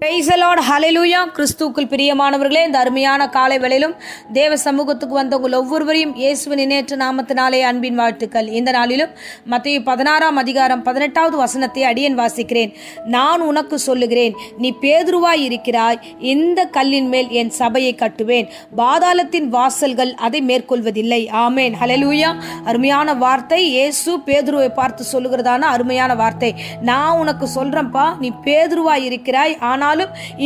Price the Lord, ஹல்லேலூயா. கிறிஸ்துவுக்குள் பிரியமானவர்களே, இந்த அருமையான காலை வேளையிலும் தேவ சமூகத்துக்கு வந்த உங்கள் ஒவ்வொருவரையும் இயேசுவின் இணையற்ற நாமத்தினாலே அன்பின் வாழ்த்துக்கள். இந்த நாளிலும் மத்தேயு 16:18 வசனத்தை அடியேன் வாசிக்கிறேன். நான் உனக்கு சொல்லுகிறேன், நீ பேதுருவாய் இருக்கிறாய், இந்த கல்லின் மேல் என் சபையை கட்டுவேன், பாதாளத்தின் வாசல்கள் அதை மேற்கொள்வதில்லை. ஆமேன், ஹல்லேலூயா. அருமையான வார்த்தை. இயேசு பேதுருவை பார்த்து சொல்லுகிறதான அருமையான வார்த்தை. நான் உனக்கு சொல்றேன்ப்பா, நீ பேதுருவாய் இருக்கிறாய், ஆனால்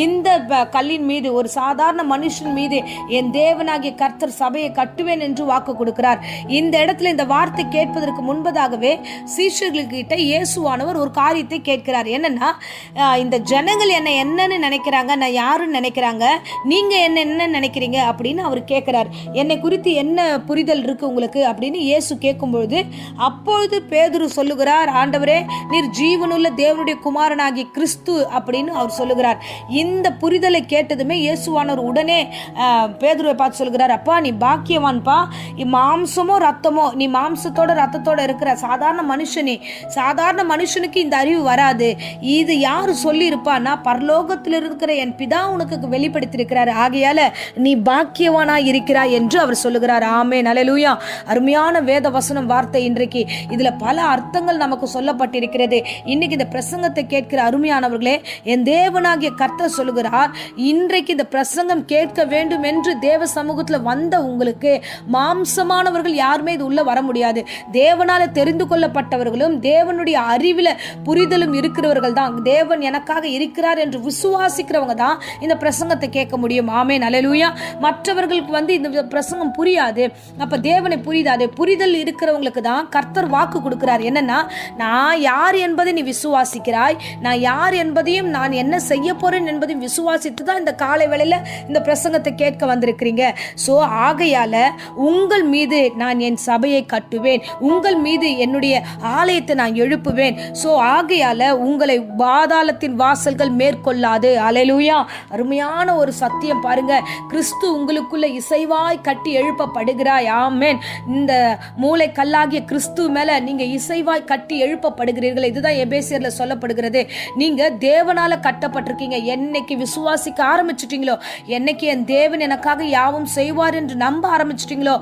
இந்த கல்லின் மீது, ஒரு சாதாரண மனுஷன் மீது என் தேவனாகிய கர்த்தர் சபையை கட்டுவேன் என்று வாக்கு கொடுக்கிறார். இந்த இடத்துல இந்த வார்த்தை கேட்பதற்கு முன்பதாகவே சீஷர்களுக்கிட்ட இயேசுவானவர் ஒரு காரியத்தை கேட்கிறார். என்னன்னா, இந்த ஜனங்கள் என்ன என்னன்னு நினைக்கிறாங்க, நான் யாருன்னு நினைக்கிறாங்க, நீங்க என்ன நினைக்கிறீங்க அப்படின்னு அவர் கேட்கிறார். என்னை குறித்து என்ன புரிதல் இருக்கு உங்களுக்கு அப்படின்னு இயேசு கேட்கும்பொழுது, அப்பொழுது பேதுரு சொல்லுகிறார், ஆண்டவரே, நீர் ஜீவனுள்ள தேவனுடைய குமாரனாகிய கிறிஸ்து அப்படின்னு அவர் சொல்லுகிறார். இந்த புரிதலை கேட்டதுமே இயேசுவானவர் உடனே பேதுருவை பார்த்து சொல்கிறார், அப்பா நீ பாக்கியவான்பா, மாம்சமோ ரத்தமோ, நீ மாம்சத்தோட ரத்தத்தோட இருக்கிற சாதாரண மனுஷனுக்கு இந்த அறிவு வராது. இது யாரு சொல்லி இருப்பான்னா, பரலோகத்தில் இருக்கிற என் பிதா உனக்கு வெளிப்படுத்தியிருக்கிறார், ஆகையால நீ பாக்கியவானா இருக்கிறாய் என்று அவர் சொல்லுகிறார். ஆமென், ஹல்லேலூயா. அருமையான வேத வசனம் வார்த்தை. இன்றைக்கு இதுல பல அர்த்தங்கள் நமக்கு சொல்லப்பட்டிருக்கிறது. இன்னைக்கு இந்த பிரசங்கத்தை கேட்கிற அருமையானவர்களே, என் தேவனாகிய கர்த்தர் சொல்லுகிறார், இன்றைக்கு இந்த பிரசங்கம் கேட்க வேண்டும் என்று தேவ சமூகத்துல வந்த உங்களுக்கு, மாம்சமானவர்கள் யாருமே இது உள்ள வர முடியாது. தேவனால தெரிந்து கொள்ளப்பட்டவர்களும் தேவனுடைய அறிவில புரிதலும் இருக்கிறவர்கள் தான், தேவன் எனக்காக இருக்கிறார் என்று விசுவாசிக்கிறவங்க தான் இந்த பிரசங்கத்தை கேட்க முடியும். ஆமென், ஹல்லேலூயா. மற்றவர்களுக்கு இந்த பிரசங்கம் புரியாது. அப்ப தேவனை புரியாது. புரிதல் இருக்கிறவங்களுக்கு தான் கர்த்தர் வாக்கு கொடுக்கிறார். என்னன்னா, நான் யார் என்பதை நீ விசுவாசிக்கிறாய், நான் யார் என்பதையும் நான் என்ன செய்ய போறேன் என்பதையும் விசுவாசித்து தான் இந்த காலை வேளையில இந்த பிரசங்கத்தை கேட்க வந்திருக்கிறீங்க. சோ ஆகையால உங்கள் மீது நான் என் சபையை கட்டுவேன், உங்கள் மீது என்னுடைய ஆலயத்தை நான் எழுப்புவேன். சோ ஆகையால உங்களை பாதாளத்தின் வாசல்கள் மேற்கொள்ளாது. ஹல்லேலூயா. அருமையான ஒரு சத்தியம் பாருங்க. கிறிஸ்து உங்களுக்குள்ள இசைவாய் கட்டி எழுப்பப்படுகிறாய். ஆமென். இந்த மூளை கல்லாகிய கிறிஸ்து மேல நீங்க இசைவாய் கட்டி எழுப்பப்படுகிறீர்கள். இதுதான் எபேசியர்ல சொல்லப்படுகிறது. நீங்க தேவனால கட்டப்பட்டிருக்கீங்க. என்னைக்கு விசுவாசிக்க ஆரம்பிச்சிட்டீங்களோ, என்னைக்கு என் தேவன் எனக்காக யாவும் செய்வார் என்று நம்ப ஆரம்பிச்சிட்டீங்களோ,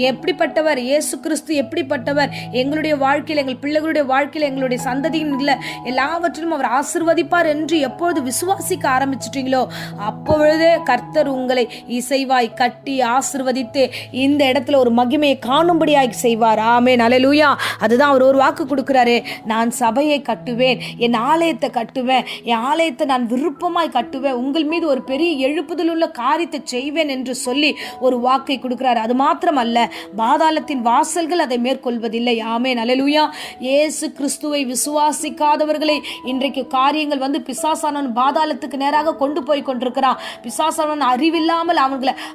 எப்படிப்பட்டவர் இயேசு கிறிஸ்து, எப்படிப்பட்டவர் எங்களுடைய வாழ்க்கையில், எங்கள் பிள்ளைகளுடைய வாழ்க்கையில், எங்களுடைய சந்ததியின் இல்ல எல்லாவற்றிலும் அவர் ஆசீர்வதிப்பார் என்று எப்பொழுது விசுவாசிக்க ஆரம்பிச்சிட்டீங்களோ, அப்பொழுதே கர்த்தர் உங்களை இசைவாய் கட்டி ஆசீர்வதித்து இந்த இடத்துல ஒரு மகிமையை காணும்படியாய் செய்வார். ஆமென், ஹல்லேலூயா. அதுதான் அவர் ஒரு வாக்கு கொடுக்கிறாரு. நான் சபையை கட்டுவேன், என் ஆலயத்தை கட்டுவேன், என் ஆலயத்தை நான் விருப்பமாய் கட்டுவேன், உங்கள் மீது ஒரு பெரிய எழுப்புதல் உள்ள காரியத்தை செய்வேன் என்று சொல்லி ஒரு வாக்கை கொடுக்கிறார். அது மாத்திரமல்ல, பாதாளத்தின் வாசல்கள் அதை மேற்கொள்வதில்லை. ஆமென், ஹல்லேலூயா. இயேசு கிறிஸ்துவை விசுவாசிக்காதவர்களை இன்றைக்கு காரியங்கள் பிசாசானவன் பாதாளத்துக்கு நேராக கொண்டு போய் கொண்டிருக்கிறான். பிசாசானவன் அறிவில்லாமல்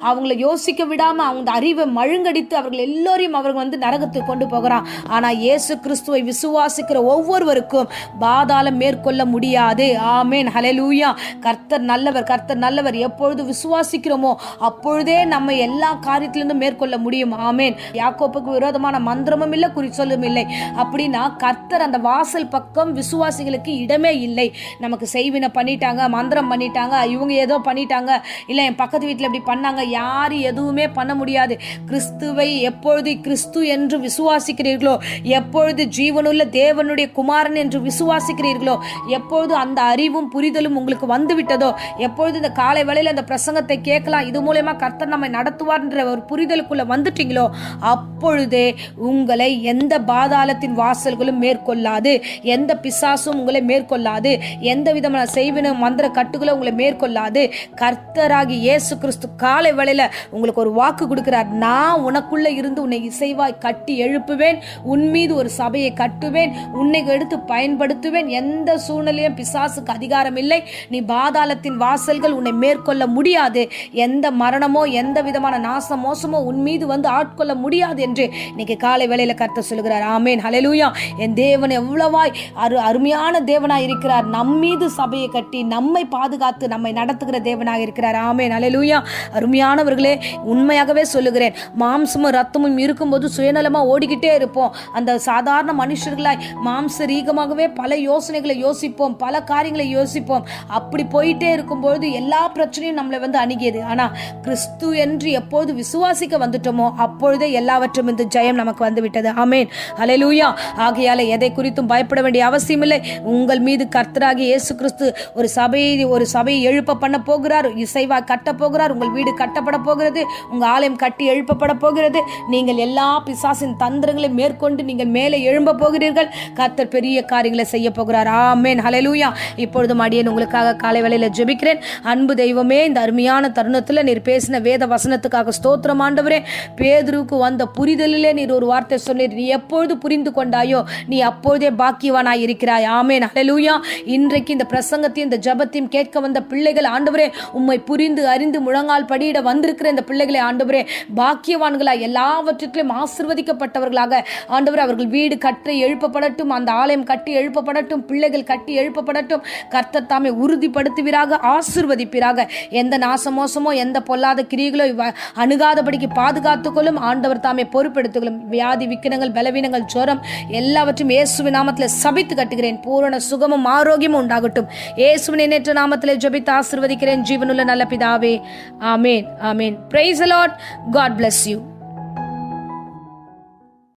அவங்களை யோசிக்க விடாம அவங்க அறிவை மழுங்கடித்து அவர்கள் எல்லோரையும் அவர்கள் நரகத்துக்கு கொண்டு போகிறான். ஆனா இயேசு கிறிஸ்துவை விசுவாசிக்கிற ஒவ்வொருவருக்கும் பாதாளம் மேற்கொள்ள முடியாது. ஆமென், ஹல்லேலூயா. கர்த்தர் நல்லவர், கர்த்தர் நல்லவர். எப்பொழுது விசுவாசிக்கிறோமோ அப்பொழுதே நம்ம எல்லா காரியத்திலிருந்தும் மேற்கொள்ள முடியும். ஆமென். யாக்கோப்புக்கு விரோதமான மந்திரமும் இல்லை, குறிச்சொல்லும் இல்லை. அப்படின்னா கர்த்தர் அந்த வாசல் பக்கம் விசுவாசிகளுக்கு இடமே இல்லை. நமக்கு செய்வினை பண்ணிட்டாங்க, மந்திரம் பண்ணிட்டாங்க, இவங்க ஏதோ பண்ணிட்டாங்க, இல்ல என் பக்கத்து வீட்டில் இப்படி பண்ணாங்க, யாரு எதுவுமே பண்ண முடியாது. கிறிஸ்துவை எப்பொழுது கிறிஸ்து என்று விசுவாசிக்கிறீர்களோ, எப்பொழுது ஜீவனுள்ள தேவனுடைய குமாரன் என்று விசுவாசிக்கிறீர்களோ, எப்பொழுது அந்த அறிவும் புரிதலும் உங்களுக்கு வந்து விட்டதோ, எப்பொழுது இந்த காலை வேளையில அந்த பிரசங்கத்தை கேட்கலாம், இது மூலமா கர்த்தர் நம்மை நடத்துவார் என்ற ஒரு புரிதலுக்குள்ள வந்துட்டீங்களோ, அப்பொழுதே உங்களை எந்த பாதாளத்தின் வாசல்களும் மேற்கொள்ளாது, எந்த பிசாசும் உங்களை மேற்கொள்ளாது, எந்த விதமான செய்வின மந்திர கட்டுகளும் உங்களை மேற்கொள்ளாது. கர்த்தராகி இயேசு கிறிஸ்து காலை வேளையில உங்களுக்கு ஒரு வாக்கு கொடுக்கிறார். நான் உனக்குள்ள இருந்து உன்னை இசைவாய் கட்டி எழுப்புவேன், உன் மீது ஒரு சபையை கட்டுவேன், உன்னை எடுத்து பயன்படுத்துவேன், எந்த சூழ்நிலையும் பிசாசுக்கு அதிகாரம் இல்லை, நீ பாதாளத்தின் வாசல்கள் உன்னை மேற்கொள்ள முடியாது, எந்த மரணமோ எந்த விதமான நாச மோசமோ உன் மீது ஆட்கொள்ள முடியாது என்று இன்னைக்கு காலை வேளையில கர்த்தர் சொல்கிறார். ஆமென், ஹல்லேலூயா. என் தேவன் எவ்வளவாய் அருமையான தேவனாய் இருக்கிறார். நம்மீது சபையை கட்டி நம்மை பாதுகாத்து நம்மை நடத்துகிற தேவனாக இருக்கிறார். ஆமென், ஹல்லேலூயா. அருமையானவர்களே, உண்மையாகவே சொல்லுகிறேன், மாம்சமும் ரத்தமும் இருக்கும்போது சுயநலமா ஓடிக்கிட்டே இருப்போம். அந்த சாதாரண மனுஷர்களாய் மாம்ச ரீகமாகவே பல யோசனைகளை யோசிப்போம், பல காரியங்களை யோசிப்போம். அப்படி போயிட்டே இருக்கும்பொழுது எல்லா பிரச்சனையும் நம்மளை வந்து அணுகியது. ஆனா கிறிஸ்து என்று எப்போது விசுவாசிக்க வந்துட்டோமோ அப்பொழுதே எல்லாவற்றும் இந்த ஜெயம் நமக்கு வந்து விட்டது. ஆமென், ஹல்லேலூயா. ஆகையால எதை குறித்தும் பயப்பட வேண்டிய அவசியமில்லை. உங்கள் மீது கர்த்தராகிய இயேசு கிறிஸ்து ஒரு சபையை எழுப்ப பண்ண போகிறார், இசைவா கட்ட போகிறார். உங்கள் வீடு கட்டப்பட போகிறது, உங்க ஆலயம் கட்டி எழுப்பப்பட போகிறது. நீங்கள் எல்லா பிசாசின் தந்திரங்களை மேற்கொண்டு நீங்கள் மேலே எழும்ப போகிறீர்கள். கர்த்தர் பெரிய காரியங்களை செய்ய போகிறார். ஆமென், ஹல்லேலூயா. இப்பொழுதும் அடியேன் உங்களுக்காக காலை வேளையில ஜெபிக்கிறேன். அன்பு தெய்வமே, இந்த அருமையான தருணத்தில் நீர் பேசின வேத வசனத்துக்காக ஸ்தோத்திரம் ஆண்டவரே. பேதுருக்கு வந்த புரிதலிலே நீர் ஒரு வார்த்தை சொன்னீர், நீ எப்பொழுது புரிந்து கொண்டாயோ நீ அப்பொழுதே பாக்கியவானாய் இருக்கிறாய். ஆமென், ஹல்லேலூயா. இன்றைக்கு இந்த பிரசங்கத்தையும் இந்த ஜெபத்தையும் கேட்க வந்த பிள்ளைகள் ஆண்டவரே, உம்மை புரிந்து அறிந்து முழங்கால் படியிட வந்திருக்கிற இந்த பிள்ளைகளை ஆண்டவரே பாக்கியவான்களாய் எல்லாவற்றிலும் ஆசீர்வதிக்கப்பட்டவர்களாக ஆண்டவரே அவர்கள் வீடு கட்டி எழுப்பப்படட்டும், அந்த ஆலயம் கட்டி எழுப்பப்படட்டும், பிள்ளைகள் கட்டி எழுப்பப்படட்டும். கர்த்தர் தாமே உறுதிப்படுத்துவீராக, ஆசீர்வதிப்பீராக. எந்த நாசமோசமோ எந்த பொல்லாத கிரியைகளோ அணுகாதபடிக்கு பாதுகாத்துக்கொள்ளும். ஆண்டவர் தாமே பொறுப்பெடுத்துக்கொள்ளும். வியாதி விக்கினங்கள் பலவீனங்கள் ஜுரம் எல்லாவற்றும் இயேசுவின் நாமத்தில் சபித்து கட்டுகிறேன். பூரண சுகமும் ஆரோக்கியமும் உண்டாகட்டும். இயேசுவின் எண்ணற்ற நாமத்தில் ஜெபித்து ஆசீர்வதிக்கிறேன் ஜீவனுள்ள நல்ல பிதாவே. ஆமென், ஆமென். Praise the Lord. God bless you.